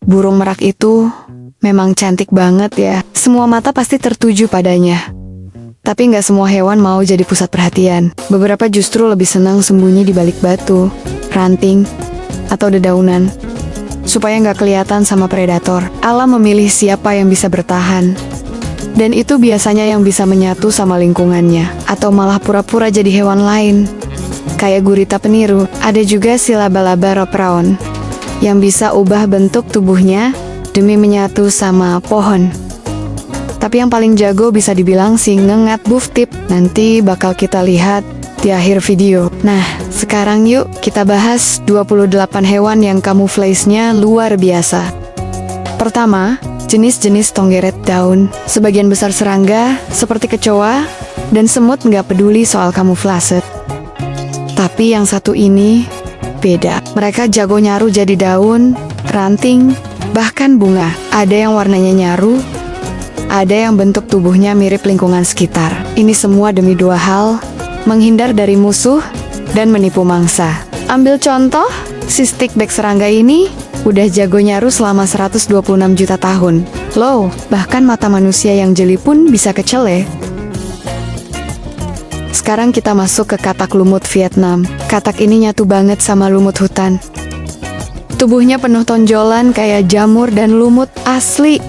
Burung merak itu memang cantik banget ya. Semua mata pasti tertuju padanya. Tapi nggak semua hewan mau jadi pusat perhatian. Beberapa justru lebih senang sembunyi di balik batu, ranting, atau dedaunan, supaya nggak kelihatan sama predator. Alam memilih siapa yang bisa bertahan. Dan itu biasanya yang bisa menyatu sama lingkungannya, atau malah pura-pura jadi hewan lain. Kayak gurita peniru, ada juga si laba-laba ropraon, yang bisa ubah bentuk tubuhnya demi menyatu sama pohon. Tapi yang paling jago bisa dibilang si ngengat buff tip. Nanti bakal kita lihat di akhir video. Nah, sekarang yuk kita bahas 28 hewan yang kamuflase-nya luar biasa. Pertama, jenis-jenis tonggeret daun. Sebagian besar serangga, seperti kecoa, dan semut nggak peduli soal kamuflase. Tapi yang satu ini beda. Mereka jago nyaru jadi daun, ranting, bahkan bunga. Ada yang warnanya nyaru, ada yang bentuk tubuhnya mirip lingkungan sekitar. Ini semua demi dua hal, menghindar dari musuh dan menipu mangsa. Ambil contoh, si stickback serangga ini udah jago nyaru selama 126 juta tahun. Loh, bahkan mata manusia yang jeli pun bisa kecele. Sekarang kita masuk ke katak lumut Vietnam. Katak ini nyatu banget sama lumut hutan. Tubuhnya penuh tonjolan kayak jamur dan lumut asli.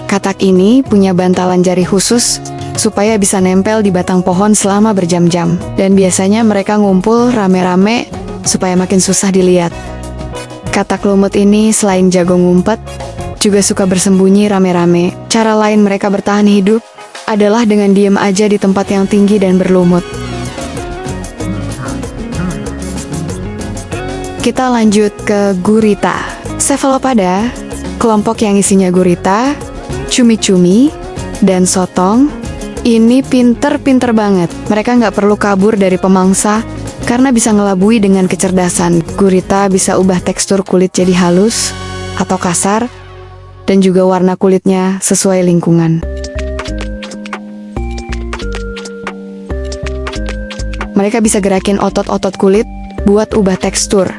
Katak ini punya bantalan jari khusus supaya bisa nempel di batang pohon selama berjam-jam. Dan biasanya mereka ngumpul rame-rame supaya makin susah dilihat. Katak lumut ini selain jago ngumpet, juga suka bersembunyi rame-rame. Cara lain mereka bertahan hidup adalah dengan diem aja di tempat yang tinggi dan berlumut. Kita lanjut ke gurita. Cephalopoda, kelompok yang isinya gurita, cumi-cumi, dan sotong, ini pinter-pinter banget. Mereka nggak perlu kabur dari pemangsa karena bisa ngelabui dengan kecerdasan. Gurita bisa ubah tekstur kulit jadi halus atau kasar, dan juga warna kulitnya sesuai lingkungan. Mereka bisa gerakin otot-otot kulit buat ubah tekstur.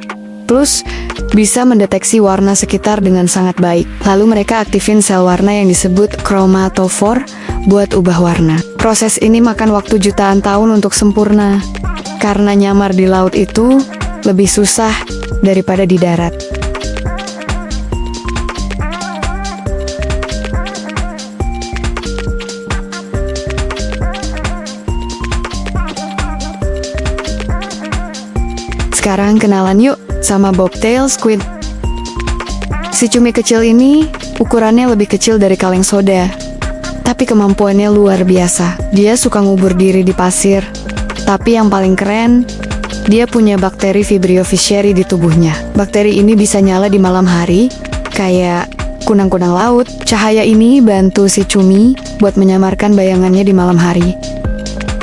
Plus, bisa mendeteksi warna sekitar dengan sangat baik. Lalu mereka aktifin sel warna yang disebut chromatophore buat ubah warna. Proses ini makan waktu jutaan tahun untuk sempurna. Karena nyamar di laut itu lebih susah daripada di darat. Sekarang kenalan yuk sama bobtail squid. Si cumi kecil ini ukurannya lebih kecil dari kaleng soda, tapi kemampuannya luar biasa. Dia suka ngubur diri di pasir, tapi yang paling keren, dia punya bakteri Vibrio fischeri di tubuhnya. Bakteri ini bisa nyala di malam hari, kayak kunang-kunang laut. Cahaya ini bantu si cumi buat menyamarkan bayangannya di malam hari.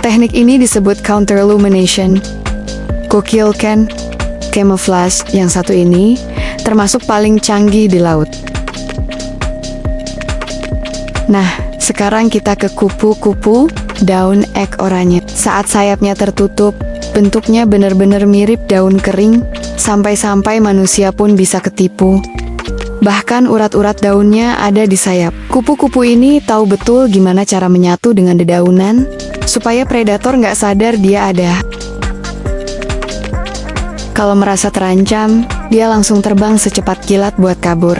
Teknik ini disebut counterlumination. Gokil kan? Camouflage yang satu ini termasuk paling canggih di laut. Nah, sekarang kita ke kupu-kupu daun ek oranye. Saat sayapnya tertutup, bentuknya benar-benar mirip daun kering, sampai-sampai manusia pun bisa ketipu. Bahkan urat-urat daunnya ada di sayap. Kupu-kupu ini tahu betul gimana cara menyatu dengan dedaunan, supaya predator nggak sadar dia ada. Kalau merasa terancam, dia langsung terbang secepat kilat buat kabur.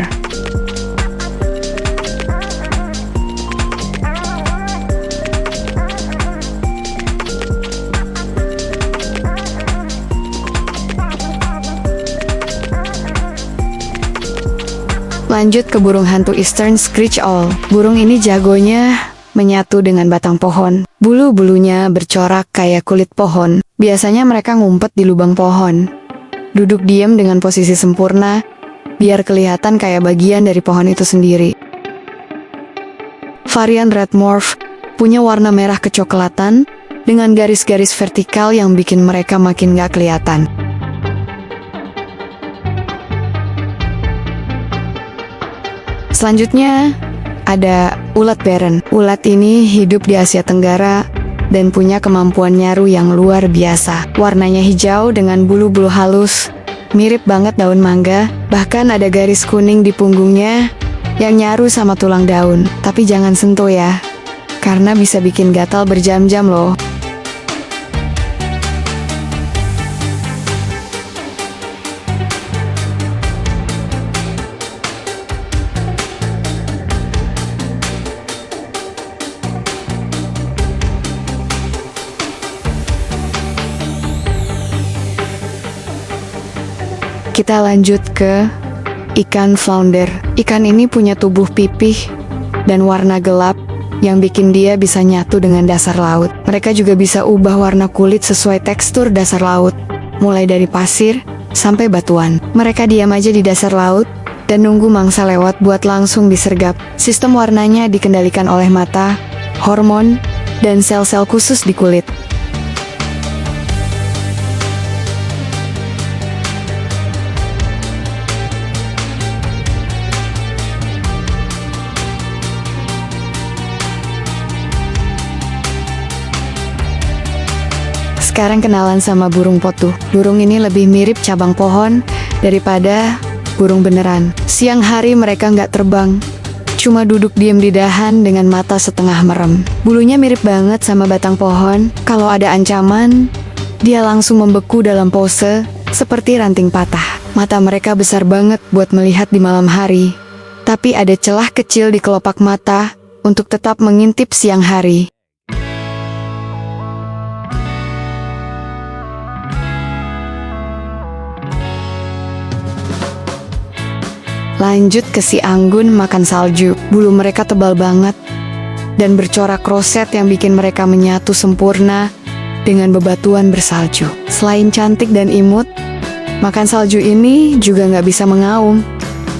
Lanjut ke burung hantu Eastern Screech Owl. Burung ini jagonya menyatu dengan batang pohon. Bulu-bulunya bercorak kayak kulit pohon. Biasanya mereka ngumpet di lubang pohon. Duduk diam dengan posisi sempurna, biar kelihatan kayak bagian dari pohon itu sendiri. Varian red morph punya warna merah kecoklatan dengan garis-garis vertikal yang bikin mereka makin gak kelihatan. Selanjutnya, ada ulat beren. Ulat ini hidup di Asia Tenggara dan punya kemampuan nyaru yang luar biasa. Warnanya hijau dengan bulu-bulu halus Mirip banget daun mangga, bahkan ada garis kuning di punggungnya yang nyaru sama tulang daun. Tapi jangan sentuh ya, karena bisa bikin gatal berjam-jam loh. Kita lanjut ke ikan flounder. Ikan ini punya tubuh pipih dan warna gelap yang bikin dia bisa nyatu dengan dasar laut. Mereka juga bisa ubah warna kulit sesuai tekstur dasar laut, mulai dari pasir sampai batuan. Mereka diam aja di dasar laut dan nunggu mangsa lewat buat langsung disergap. Sistem warnanya dikendalikan oleh mata, hormon, dan sel-sel khusus di kulit. Sekarang kenalan sama burung potuh. Burung ini lebih mirip cabang pohon daripada burung beneran. Siang hari mereka nggak terbang, cuma duduk diam di dahan dengan mata setengah merem. Bulunya mirip banget sama batang pohon. Kalau ada ancaman, dia langsung membeku dalam pose seperti ranting patah. Mata mereka besar banget buat melihat di malam hari, tapi ada celah kecil di kelopak mata untuk tetap mengintip siang hari. Lanjut ke si anggun makan salju. Bulu mereka tebal banget dan bercorak roset yang bikin mereka menyatu sempurna dengan bebatuan bersalju. Selain cantik dan imut, makan salju ini juga nggak bisa mengaum,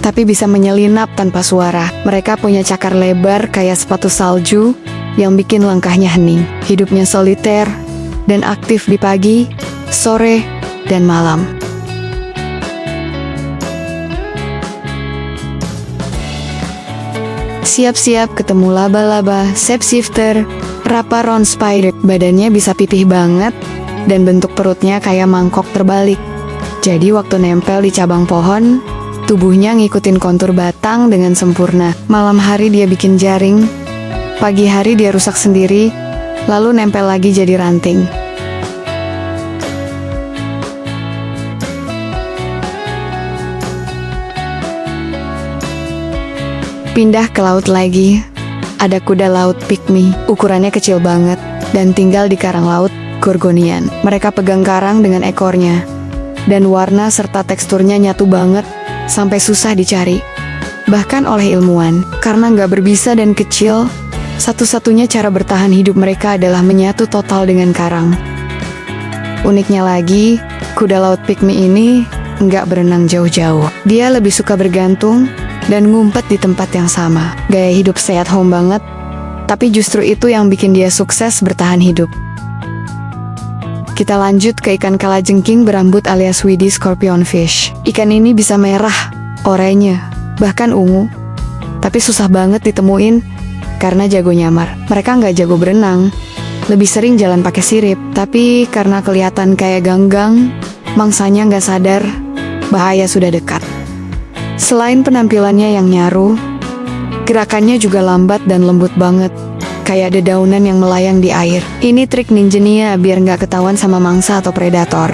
tapi bisa menyelinap tanpa suara. Mereka punya cakar lebar kayak sepatu salju yang bikin langkahnya hening. Hidupnya soliter dan aktif di pagi, sore, dan malam. Siap-siap ketemu laba-laba, shapeshifter, raparon spider. Badannya bisa pipih banget dan bentuk perutnya kayak mangkok terbalik. Jadi waktu nempel di cabang pohon, tubuhnya ngikutin kontur batang dengan sempurna. Malam hari dia bikin jaring, pagi hari dia rusak sendiri, lalu nempel lagi jadi ranting. Pindah ke laut lagi, ada kuda laut pygmy, ukurannya kecil banget, dan tinggal di karang laut Gorgonian. Mereka pegang karang dengan ekornya, dan warna serta teksturnya nyatu banget, sampai susah dicari. Bahkan oleh ilmuwan, karena nggak berbisa dan kecil, satu-satunya cara bertahan hidup mereka adalah menyatu total dengan karang. Uniknya lagi, kuda laut pygmy ini nggak berenang jauh-jauh. Dia lebih suka bergantung dan ngumpet di tempat yang sama. Gaya hidup stay at home banget, tapi justru itu yang bikin dia sukses bertahan hidup. Kita lanjut ke ikan kalajengking berambut alias Weedy scorpionfish. Ikan ini bisa merah, oranye, bahkan ungu, tapi susah banget ditemuin karena jago nyamar. Mereka nggak jago berenang, lebih sering jalan pakai sirip, tapi karena kelihatan kayak ganggang, mangsanya nggak sadar bahaya sudah dekat. Selain penampilannya yang nyaru, gerakannya juga lambat dan lembut banget, kayak dedaunan yang melayang di air. Ini trik ninjanya biar nggak ketahuan sama mangsa atau predator.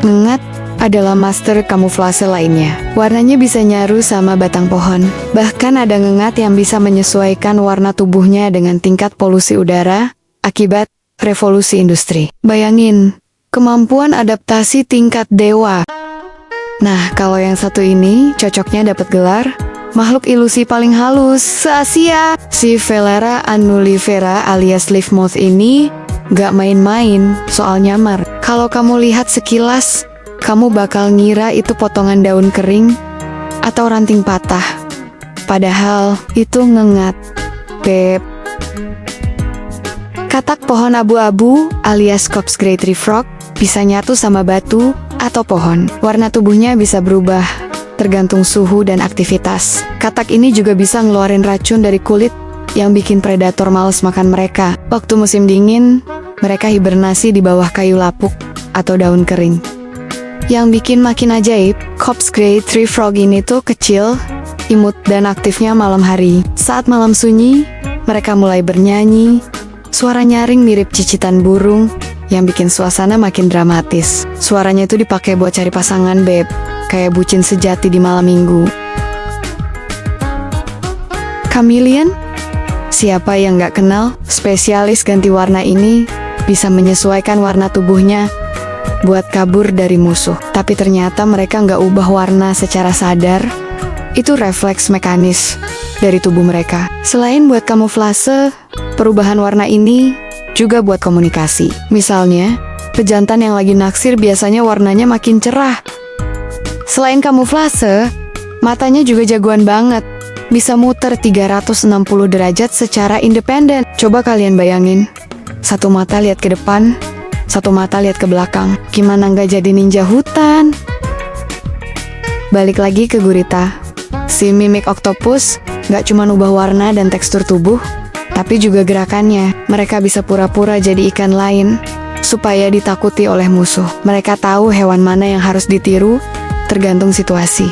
Ngengat adalah master kamuflase lainnya. Warnanya bisa nyaru sama batang pohon. Bahkan ada ngengat yang bisa menyesuaikan warna tubuhnya dengan tingkat polusi udara akibat revolusi industri. Bayangin, kemampuan adaptasi tingkat dewa. Nah, kalau yang satu ini cocoknya dapat gelar makhluk ilusi paling halus se-Asia. Si Velera annulifera alias leaf moth ini gak main-main soal nyamar. Kalau kamu lihat sekilas, kamu bakal ngira itu potongan daun kering atau ranting patah. Padahal itu ngengat, Beb. Katak pohon abu-abu alias Cops Great Tree Frog bisa nyatu sama batu atau pohon. Warna tubuhnya bisa berubah tergantung suhu dan aktivitas. Katak ini juga bisa ngeluarin racun dari kulit yang bikin predator males makan mereka. Waktu musim dingin, mereka hibernasi di bawah kayu lapuk atau daun kering. Yang bikin makin ajaib, Corpse Gray Tree Frog ini tuh kecil, imut dan aktifnya malam hari. Saat malam sunyi, mereka mulai bernyanyi. Suara nyaring mirip cicitan burung yang bikin suasana makin dramatis. Suaranya itu dipakai buat cari pasangan, beb, kayak bucin sejati di malam minggu. Chameleon? Siapa yang gak kenal? Spesialis ganti warna ini bisa menyesuaikan warna tubuhnya buat kabur dari musuh. Tapi ternyata mereka nggak ubah warna secara sadar. Itu refleks mekanis dari tubuh mereka. Selain buat kamuflase, perubahan warna ini juga buat komunikasi. Misalnya, pejantan yang lagi naksir biasanya warnanya makin cerah. Selain kamuflase, matanya juga jagoan banget. Bisa muter 360 derajat secara independen. Coba kalian bayangin, satu mata lihat ke depan, satu mata lihat ke belakang. Gimana nggak jadi ninja hutan? Balik lagi ke gurita. Si mimik oktopus nggak cuma ubah warna dan tekstur tubuh, tapi juga gerakannya. Mereka bisa pura-pura jadi ikan lain supaya ditakuti oleh musuh. Mereka tahu hewan mana yang harus ditiru, tergantung situasi.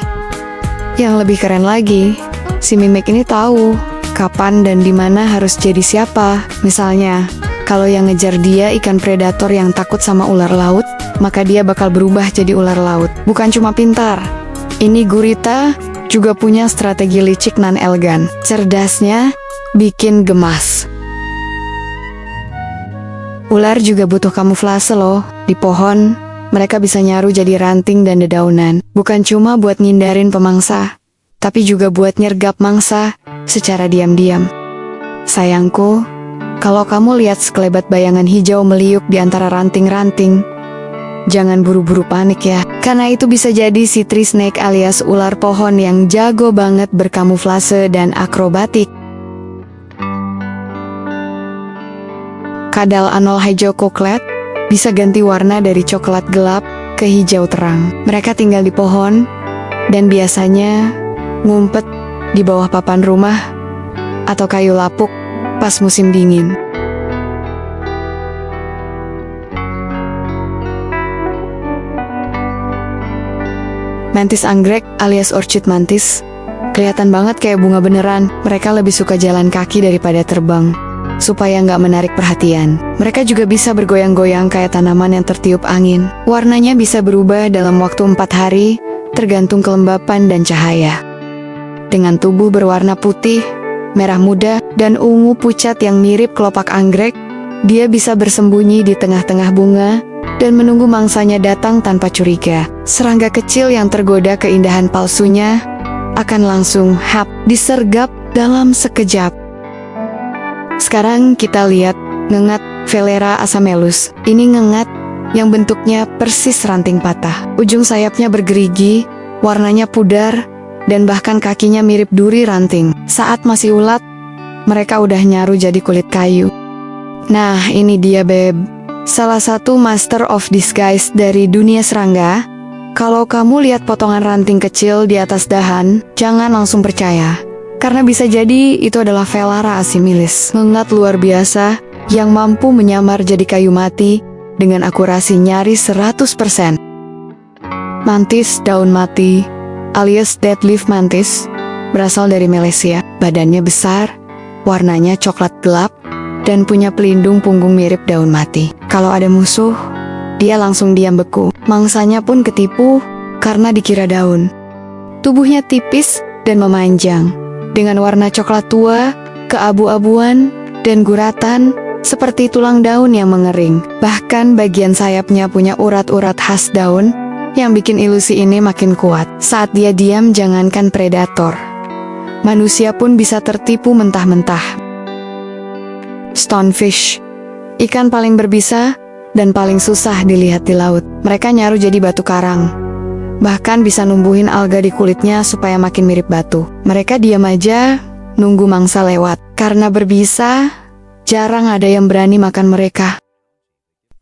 Yang lebih keren lagi, si mimik ini tahu kapan dan di mana harus jadi siapa. Misalnya, kalau yang ngejar dia ikan predator yang takut sama ular laut, maka dia bakal berubah jadi ular laut. Bukan cuma pintar, ini gurita juga punya strategi licik nan elegan. Cerdasnya bikin gemas. Ular juga butuh kamuflase loh. Di pohon, mereka bisa nyaru jadi ranting dan dedaunan. Bukan cuma buat ngindarin pemangsa, tapi juga buat nyergap mangsa secara diam-diam. Sayangku, kalau kamu lihat sekelebat bayangan hijau meliuk di antara ranting-ranting, jangan buru-buru panik ya. Karena itu bisa jadi si tree snake alias ular pohon yang jago banget berkamuflase dan akrobatik. Kadal anol hijau koklet bisa ganti warna dari coklat gelap ke hijau terang. Mereka tinggal di pohon dan biasanya ngumpet di bawah papan rumah atau kayu lapuk pas musim dingin. Mantis anggrek alias orchid mantis kelihatan banget kayak bunga beneran. Mereka lebih suka jalan kaki daripada terbang, supaya nggak menarik perhatian. Mereka juga bisa bergoyang-goyang kayak tanaman yang tertiup angin. Warnanya bisa berubah dalam waktu 4 hari, tergantung kelembapan dan cahaya. Dengan tubuh berwarna putih, merah muda, dan ungu pucat yang mirip kelopak anggrek, dia bisa bersembunyi di tengah-tengah bunga dan menunggu mangsanya datang tanpa curiga. Serangga kecil yang tergoda keindahan palsunya akan langsung disergap dalam sekejap. Sekarang kita lihat ngengat Velera asamelus. Ini ngengat yang bentuknya persis ranting patah. Ujung sayapnya bergerigi, warnanya pudar, dan bahkan kakinya mirip duri ranting. Saat masih ulat, mereka udah nyaru jadi kulit kayu. Nah, ini dia beb, salah satu master of disguise dari dunia serangga. Kalau kamu lihat potongan ranting kecil di atas dahan, jangan langsung percaya. Karena bisa jadi itu adalah Velera asimilis, ngengat luar biasa yang mampu menyamar jadi kayu mati dengan akurasi nyaris 100%. Mantis daun mati alias dead leaf mantis berasal dari Malaysia. Badannya besar, warnanya coklat gelap, dan punya pelindung punggung mirip daun mati. Kalau ada musuh, dia langsung diam beku. Mangsanya pun ketipu karena dikira daun. Tubuhnya tipis dan memanjang, dengan warna coklat tua, keabu-abuan, dan guratan seperti tulang daun yang mengering. Bahkan bagian sayapnya punya urat-urat khas daun yang bikin ilusi ini makin kuat. Saat dia diam, jangankan predator, manusia pun bisa tertipu mentah-mentah. Stonefish, ikan paling berbisa dan paling susah dilihat di laut. Mereka nyaru jadi batu karang, bahkan bisa numbuhin alga di kulitnya supaya makin mirip batu. Mereka diam aja, nunggu mangsa lewat. Karena berbisa, jarang ada yang berani makan mereka.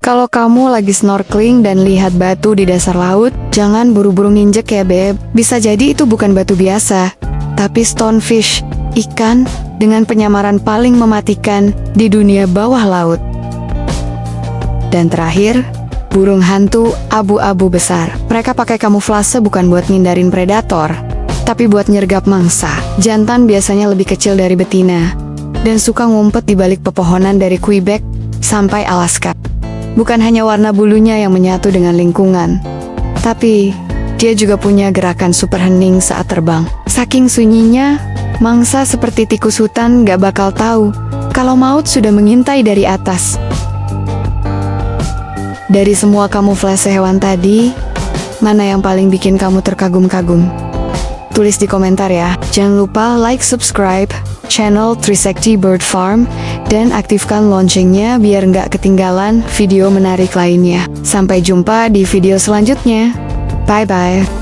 Kalau kamu lagi snorkeling dan lihat batu di dasar laut, jangan buru-buru nginjek ya beb. Bisa jadi itu bukan batu biasa, tapi stonefish, ikan dengan penyamaran paling mematikan di dunia bawah laut. Dan terakhir, burung hantu abu-abu besar. Mereka pakai kamuflase bukan buat ngindarin predator, tapi buat nyergap mangsa. Jantan biasanya lebih kecil dari betina, dan suka ngumpet di balik pepohonan dari Quebec sampai Alaska. Bukan hanya warna bulunya yang menyatu dengan lingkungan, tapi dia juga punya gerakan super hening saat terbang. Saking sunyinya, mangsa seperti tikus hutan gak bakal tahu kalau maut sudah mengintai dari atas. Dari semua kamuflase hewan tadi, mana yang paling bikin kamu terkagum-kagum? Tulis di komentar ya. Jangan lupa like, subscribe channel Trisakti Bird Farm, dan aktifkan loncengnya biar nggak ketinggalan video menarik lainnya. Sampai jumpa di video selanjutnya. Bye-bye.